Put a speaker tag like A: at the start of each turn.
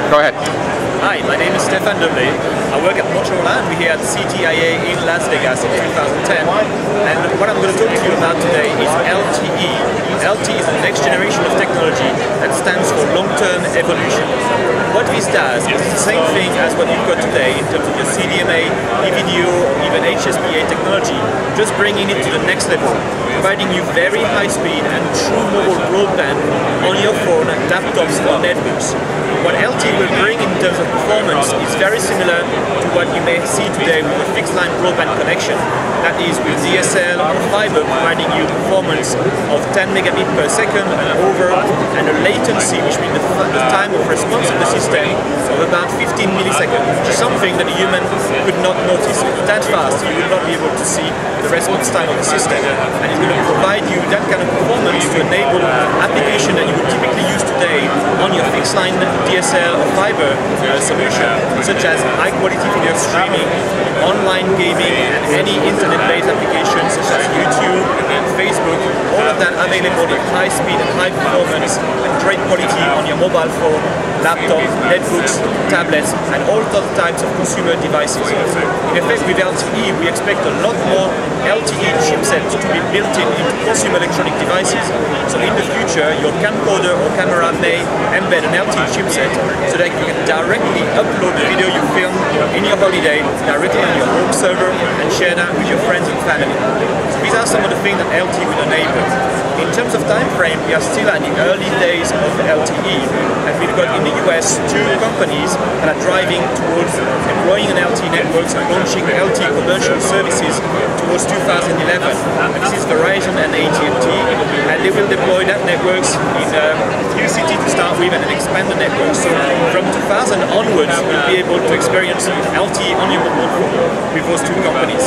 A: Go ahead.
B: Hi, my name is Stefan Deblay. I work at Motorola and we're here at CTIA in Las Vegas in 2010. And what I'm going to talk to you about today is LTE. LTE is the next generation of technology that stands for long-term evolution. What this does is the same thing as what you've got today in terms of your CDMA, eVideo, even HSPA technology, just bringing it to the next level, providing you very high speed and true mobile broadband on your phone, laptops or netbooks. What LTE will bring in terms of performance is very similar to what you may see today with a fixed line broadband connection. That is with DSL or fiber providing you performance of 10 megabit per second and over, and a latency, which means the time of response of the system, of about 15 milliseconds, which is something that a human could not notice. That fast, you will not be able to see the response time of the system, and it's going to provide you that kind of performance to enable application that you would typically use today on your fixed line DSL or fiber solution, such as high quality video streaming, online gaming, and any internet-based applications such as YouTube and Facebook, all of that available in high speed and high performance and great quality on your mobile phone, laptop, netbooks, tablets, and all other types of consumer devices. In effect, with LTE, we expect a lot more LTE chipsets to be built into consumer electronic devices. So in the future, your camcorder or camera may embed an LTE chipset so that you can directly upload the video you film in your holiday directly on your home server and share that with your friends and family. So these are some of the things that LTE will enable. In terms of time frame, we are still at the early days of LTE, and we've got in the US 2 companies that are driving towards deploying an LTE networks and launching LTE commercial services towards 2011. And this is Verizon and AT&T, and they will deploy that networks in new city to start with and then expand the network. So from 2000 onwards, you'll be able to experience LTE on your mobile phone with those 2 companies.